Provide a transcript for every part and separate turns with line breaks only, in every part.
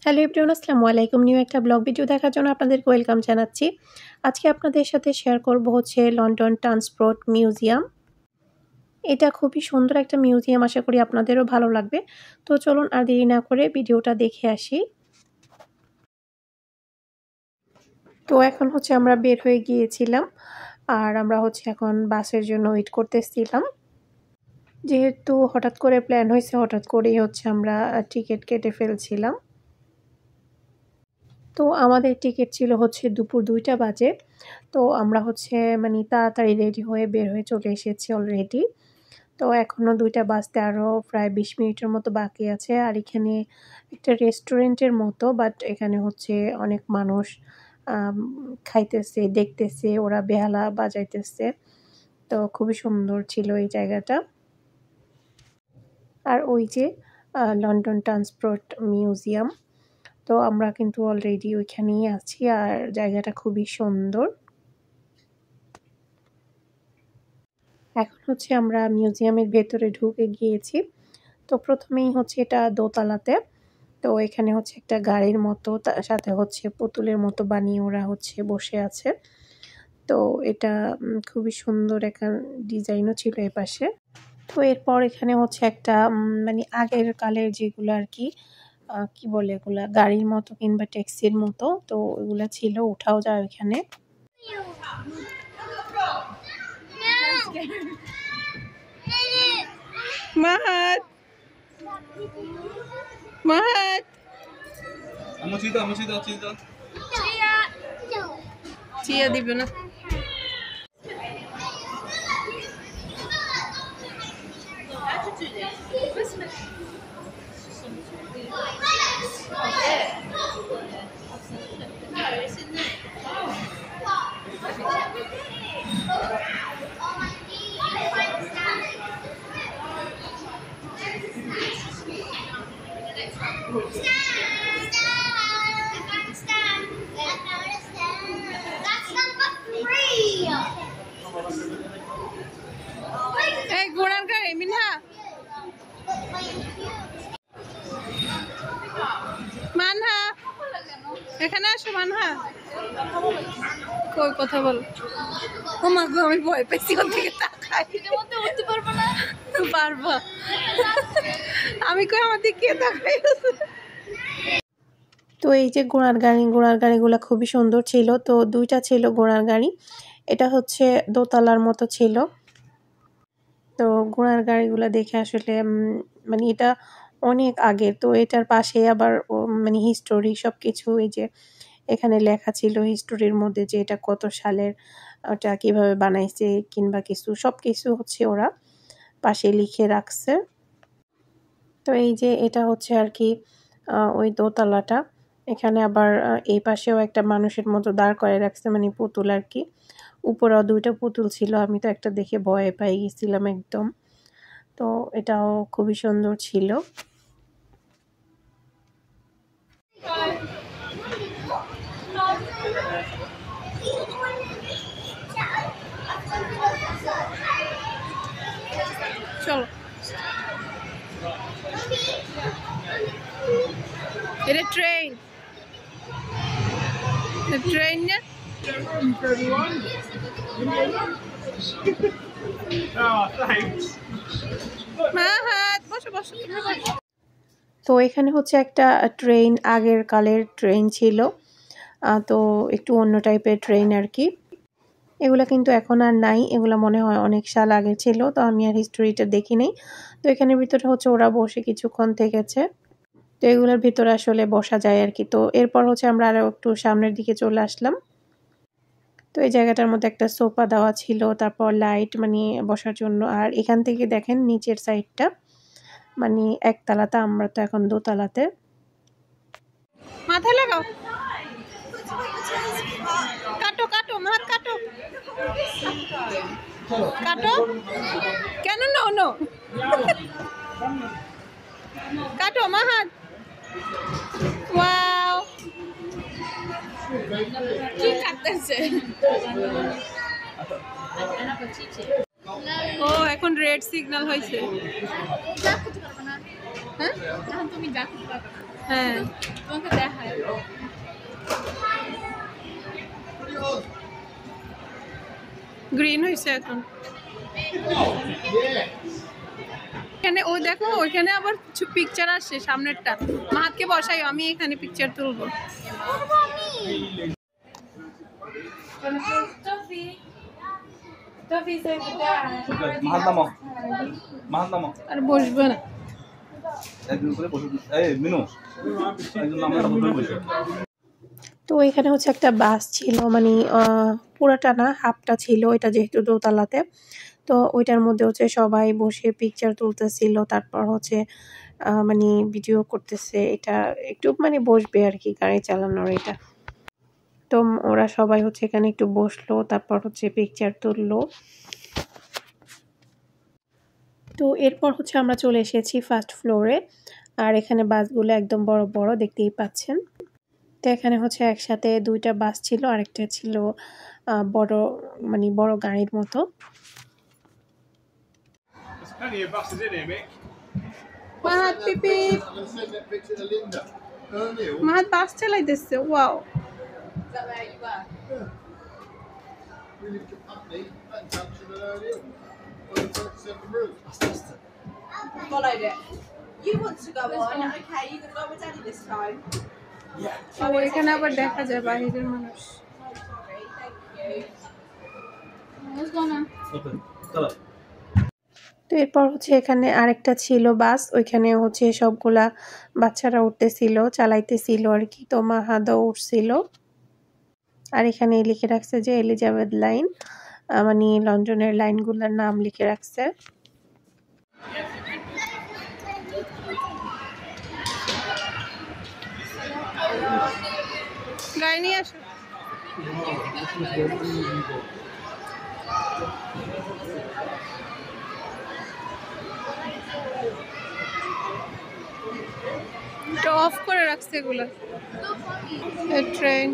Hello everyone, আসসালামু আলাইকুম। New একটা ব্লগ ভিডিও দেখার জন্য আপনাদেরকে ওয়েলকাম জানাচ্ছি। আজকে আপনাদের সাথে শেয়ার করব হচ্ছে লন্ডন ট্রান্সপোর্ট মিউজিয়াম। এটা খুবই সুন্দর একটা মিউজিয়াম, আশা করি আপনাদেরও ভালো লাগবে। তো চলুন আর দেরি না করে ভিডিওটা দেখে আসি। তো এখন হচ্ছে আমরা বের হয়ে গিয়েছিলাম, আর আমরা হচ্ছে এখন বাসের জন্য ওয়েট করতেছিলাম। যেহেতু হঠাৎ করে প্ল্যান হয়েছে, হঠাৎ করেই হচ্ছে আমরা টিকিট কেটে ফেলছিলাম। তো আমাদের টিকিট ছিল হচ্ছে দুপুর 2টা বাজে। তো আমরা হচ্ছে তাড়াতাড়ি রেডি হয়ে বের হয়ে চলে এসেছি অলরেডি। তো এখনও 2টা বাজতে আরও প্রায় 20 মিনিটের মতো বাকি আছে। আর এখানে একটা রেস্টুরেন্টের মতো, বাট এখানে হচ্ছে অনেক মানুষ খাইতেছে, দেখতেছে, ওরা বেহালা বাজাইতেছে। তো খুবই সুন্দর ছিল এই জায়গাটা। আর ওই যে লন্ডন ট্রান্সপোর্ট মিউজিয়াম। তো আমরা কিন্তু অলরেডি ওইখানেই আছি, আর জায়গাটা খুবই সুন্দর। এখন হচ্ছে আমরা মিউজিয়ামের ভেতরে ঢুকে গিয়েছি। তো প্রথমেই হচ্ছে এটা দোতলাতে। তো এখানে হচ্ছে একটা গাড়ির মতো, তার সাথে হচ্ছে পুতুলের মতো বানিয়ে ওরা হচ্ছে বসে আছে। তো এটা খুবই সুন্দর একটা ডিজাইনও ছিল এই পাশে। তো এরপর এখানে হচ্ছে একটা আগের কালের যেগুলো আর কি কি বলে এগুলা, গাড়ির মতো কিংবা ট্যাক্সির মতো, তো এগুলা ছিল, উঠাও যায় ওইখানে। মাহাত মাহাত চিয়া দিবে না। এই ঘোড়ার গাড়ি মিনহা, মানহা এখানে আসো। মানহা কই কথা বল। ও মা গো, আমি ভয় পেয়েছি ওর দিকে তাকাই। উঠতে পারবো না। পারবো। আমি কই আমার দিকে তাকাই। তো এই যে ঘোড়ার গাড়িগুলো খুবই সুন্দর ছিল। তো 2টা ছিল ঘোড়ার গাড়ি। এটা হচ্ছে দোতলার মতো ছিল। তো ঘোড়ার গাড়িগুলো দেখে আসলে এটা অনেক আগের। তো এটার পাশে আবার হিস্টোরি সব কিছু, এই যে এখানে লেখা ছিল হিস্টোরির মধ্যে যে এটা কত সালের, ওটা কিভাবে বানাইছে কিংবা কিছু সব কিছু হচ্ছে ওরা পাশে লিখে রাখছে। তো এই যে এটা হচ্ছে আর কি ওই দোতলাটা। এখানে আবার এই পাশেও একটা মানুষের মতো দাঁড় করে রাখছে, পুতুল আর কি। উপরেও 2টা পুতুল ছিল, আমি তো একটা দেখে ভয় পেয়ে গেছিলাম একদম। তো এটাও খুবই সুন্দর ছিল। চলো, এটা ট্রেন না? তো এখানে হচ্ছে একটা ট্রেন, আগের কালের ট্রেন ছিল। তো একটু অন্য টাইপের ট্রেন আর কি। এগুলা কিন্তু এখন আর নাই, এগুলা মনে হয় অনেক সাল আগে ছিল। তো আমি আর হিস্টোরিটা দেখি নাই। তো এখানের ভিতরে হচ্ছে ওরা বসে কিছুক্ষণ থেকেছে। তো এগুলোর ভিতরে আসলে বসা যায় আর কি। তো এরপর হচ্ছে আমরা আরও একটু সামনের দিকে চলে আসলাম। তো এই জায়গাটার মধ্যে একটা সোফা দেওয়া ছিল, তারপর লাইট বসার জন্য। আর এখান থেকে দেখেন নিচের সাইডটা, একতলাতে, আমরা তো এখন দোতলাতে। মাথায় লাগাও, কাটো কাটো মাথা কাটো কাটো, কেন নো কাটো মাহাত। ওয়াও, কি কাটতেছে। ও এখন রেড সিগন্যাল হয়েছে। হ্যাঁ, হ্যাঁ তোমাকে দেখায় গ্রিন হয়েছে এখন এখানে ও দেখো ওইখানে আবার কিছু পিকচার আসছে সামনেরটা মাহাতকে বসাই আমি এখানে পিকচার তুলবো আর বসবে না তো এখানে হচ্ছে একটা বাস ছিল মানে পুরাটা না হাফটা ছিল এটা যেহেতু দোতলাতে তো ওইটার মধ্যে হচ্ছে সবাই বসে পিকচার তুলতেছিল তারপর হচ্ছে মানে ভিডিও করতেছে এটা একটু মানে বসবে আর কি গাড়ি চালানোর এটা তো ওরা সবাই হচ্ছে এখানে একটু বসলো তারপর হচ্ছে পিকচার তুললো তো এরপর হচ্ছে আমরা চলে এসেছি ফার্স্ট ফ্লোরে আর এখানে বাসগুলো একদম বড় বড় দেখতেই পাচ্ছেন তো এখানে হচ্ছে একসাথে দুইটা বাস ছিল আরেকটা ছিল বড় মানে বড় গাড়ির মতো মাহাত পিপি মাহাত বাস চালাইতেছে wow
Followed it. You want to go on? Okay, you can go with Daddy this time.
ও এখানে আবার দেখা যায় বাইরের মানুষ
Sorry, thank you.
Let's go now. তো এরপর হচ্ছে এখানে আরেকটা ছিল বাস ওইখানে হচ্ছে সবগুলা বাচ্চারা উঠতেছিল চালাইতেছিল আর কি তো মাহাদও উঠছিল আর এখানে লিখে রাখছে যে এলিজাবেথ লাইন মানে লন্ডনের লাইনগুলোর নাম লিখে রাখছে গাড়ি নিয়ে আসো অফ করে রাখছে এগুলো ট্রেন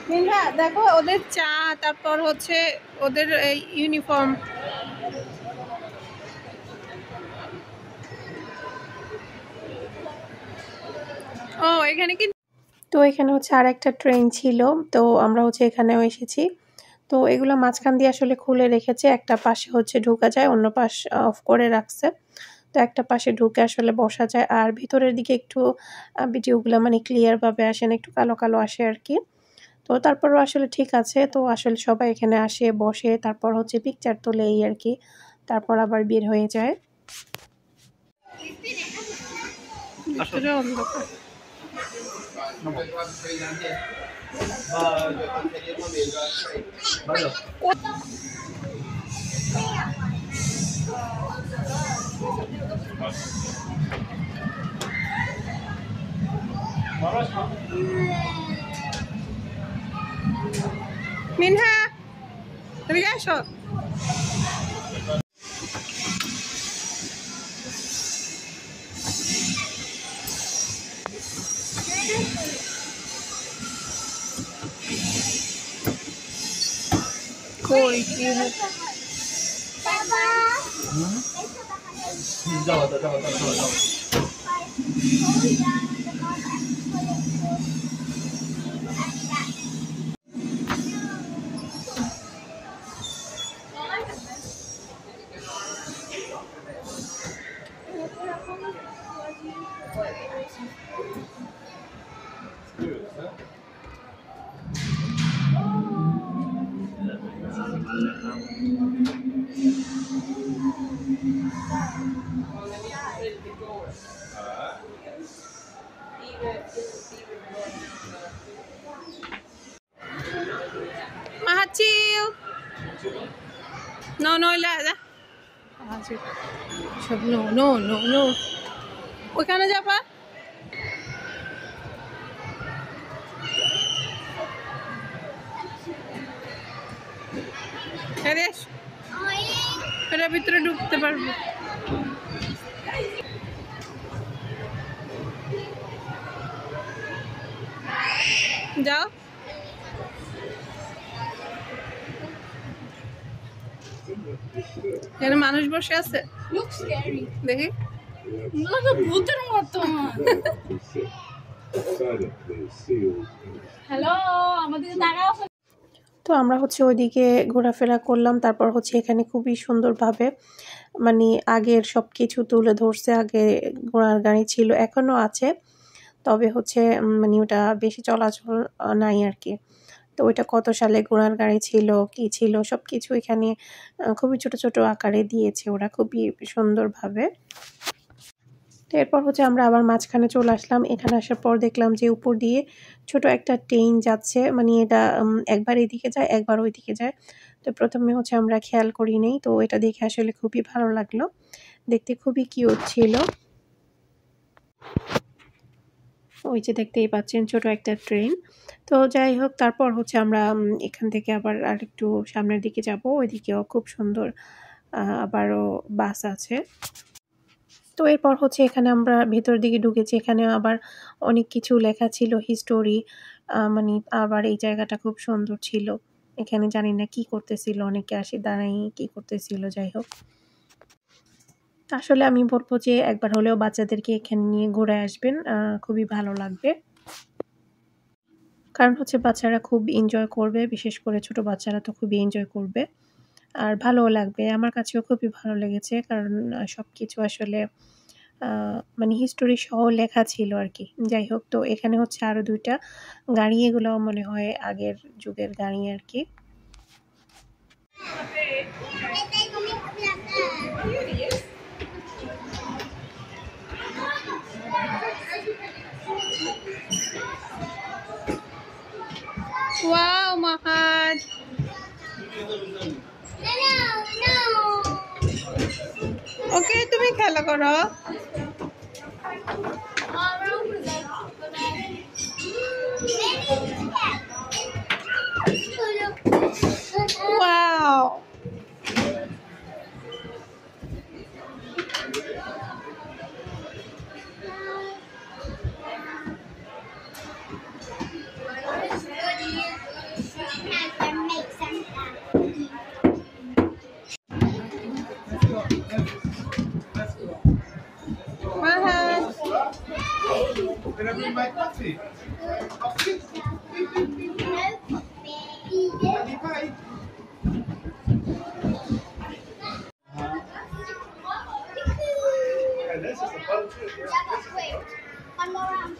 মিনহা দেখো ওদের চা তারপর হচ্ছে ওদের ইউনিফর্ম ও এখানে কি তো এখানে হচ্ছে আর একটা ট্রেন ছিল তো আমরা হচ্ছে এখানেও এসেছি তো এগুলো মাঝখান দিয়ে আসলে খুলে রেখেছে একটা পাশে হচ্ছে ঢোকা যায় অন্য পাশ অফ করে রাখছে তো একটা পাশে ঢুকে আসলে বসা যায় আর ভিতরের দিকে একটু ভিডিওগুলো মানে ক্লিয়ার ভাবে আসে না একটু কালো কালো আসে আর কি তো তারপরও আসলে ঠিক আছে তো আসলে সবাই এখানে আসে বসে তারপর হচ্ছে পিকচার তোলে এই আর কি তারপর আবার বের হয়ে যায় ভিতরে অন্ধকার মিনহা তুমি আসো কই কি
যাও যাও যাও যাও
Mahathir. No, no, la. No, no, no, no. ওখানে যাবা এটার ভিতরে ঢুকতে পারবো। যাও। এখানে মানুষ বসে আছে, দেখি ভূতের মতো। হ্যালো, আমাদের তো আমরা হচ্ছে ওইদিকে ঘোরাফেরা করলাম। তারপর হচ্ছে এখানে খুবই সুন্দরভাবে মানে আগের সব কিছু তুলে ধরছে। আগে ঘোড়ার গাড়ি ছিল, এখনো আছে, তবে হচ্ছে মানে ওটা বেশি চলাচল নাই আর কি। তো ওইটা কত সালে ঘোড়ার গাড়ি ছিল, কি ছিল, সব কিছু এখানে খুবই ছোট ছোট আকারে দিয়েছে ওরা, খুবই সুন্দরভাবে। তো এরপর হচ্ছে আমরা আবার মাঝখানে চলে আসলাম। এখানে আসার পর দেখলাম যে উপর দিয়ে ছোট একটা ট্রেন যাচ্ছে, মানে এটা একবার এদিকে যায় একবার ওইদিকে যায়। তো প্রথমে হচ্ছে আমরা খেয়াল করি নাই, তো এটা দেখে আসলে খুবই ভালো লাগলো, দেখতে খুবই কিউট ছিল। ওই যে দেখতেই পাচ্ছেন ছোট একটা ট্রেন। তো যাই হোক, তারপর হচ্ছে আমরা এখান থেকে আবার আরেকটু সামনের দিকে যাব, ওইদিকেও খুব সুন্দর আবারও বাস আছে। তো এরপর হচ্ছে এখানে আমরা ভেতর দিকে ঢুকেছি, এখানে আবার অনেক কিছু লেখা ছিল, হিস্টোরি, মানে আবার এই জায়গাটা খুব সুন্দর ছিল। এখানে জানি না কি করতেছিল, অনেকে আসে দাঁড়াই কি করতেছিল। যাই হোক, আসলে আমি বলবো যে একবার হলেও বাচ্চাদেরকে এখানে নিয়ে ঘুরে আসবেন, খুবই ভালো লাগবে। কারণ হচ্ছে বাচ্চারা খুব এনজয় করবে, বিশেষ করে ছোট বাচ্চারা তো খুবই এনজয় করবে, আর ভালোও লাগবে। আমার কাছেও খুবই ভালো লেগেছে, কারণ সব কিছু আসলে মানে হিস্টোরি সহ লেখা ছিল আর কি। যাই হোক, তো এখানে হচ্ছে আরো দুইটা গাড়ি, এগুলো মনে হয় আগের যুগের গাড়ি আর কি। ওয়াও মাহাদ, ওকে তুমি খেলা করো। Wow, Mahal.
Can I bring my coffee? Coffee? Any pie? And this is the fun too.
One more round.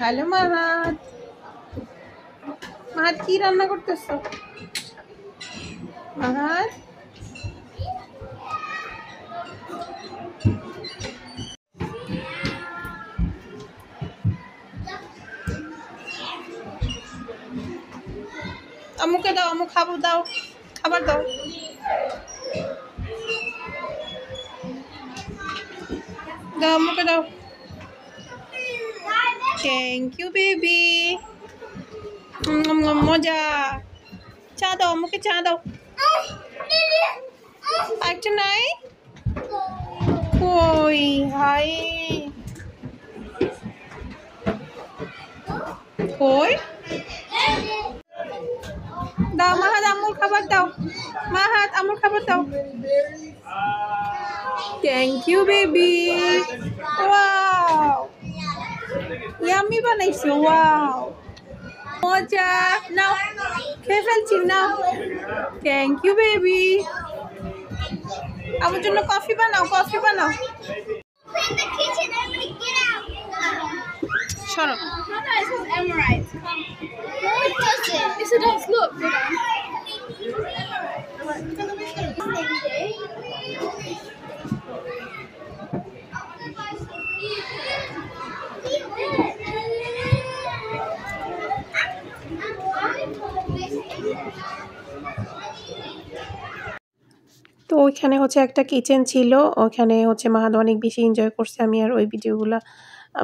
Hello Mahad, Mahad কি রান্না করতেছো? মাহাদ, আম্মুকে দাও, আম্মু খাবো, দাও খাবার দাও। দাও আম্মুকে দাও। থ্যাংক ইউ বেবি, মজা। চা দাও আম্মুকে, চা দাও। আরেকটা নাই? কই হাই, কই দাও মাহাদ, আম্মুর খাবার দাও। মাহাদ, আম্মুর খাবার দাও। Thank you baby. Wow, yummy বানাইছো, ওয়াও মজা। নাও খেয়ে ফেলছি, নাও। Thank you baby. আমার জন্য কফি বানাও, কফি বানাও। সরো।
Yes, it does. Look.
ওইখানে হচ্ছে একটা কিচেন ছিল, ওইখানে হচ্ছে মাহাদ অনেক বেশি এনজয় করছে। আমি আর ওই ভিডিওগুলা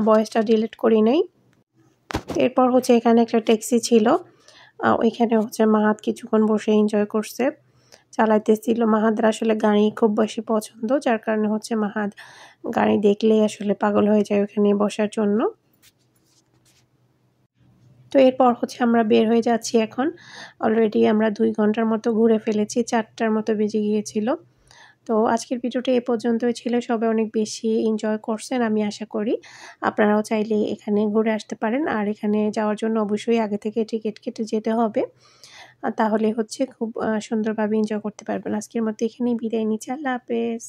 ভয়েসটা ডিলিট করি নাই। এরপর হচ্ছে এখানে একটা ট্যাক্সি ছিল, ওইখানে হচ্ছে মাহাদ কিছুক্ষণ বসে এনজয় করছে, চালাইতেছিল। মাহাদের আসলে গাড়ি খুব বেশি পছন্দ, যার কারণে হচ্ছে মাহাদ গাড়ি দেখলেই আসলে পাগল হয়ে যায় ওখানে বসার জন্য। তো এরপর হচ্ছে আমরা বের হয়ে যাচ্ছি এখন। অলরেডি আমরা 2 ঘন্টার মতো ঘুরে ফেলেছি, 4টার মতো বেজে গিয়েছিল। তো আজকের ভিডিওটা এ পর্যন্তই ছিল। সবাই অনেক বেশি এনজয় করছেন আমি আশা করি। আপনারাও চাইলে এখানে ঘুরে আসতে পারেন। আর এখানে যাওয়ার জন্য অবশ্যই আগে থেকে টিকিট কেটে যেতে হবে, তাহলে হচ্ছে খুব সুন্দরভাবে এনজয় করতে পারবেন। আজকের মতো এখানেই বিদায় নিচ্ছি। আল্লাহ হাফেজ।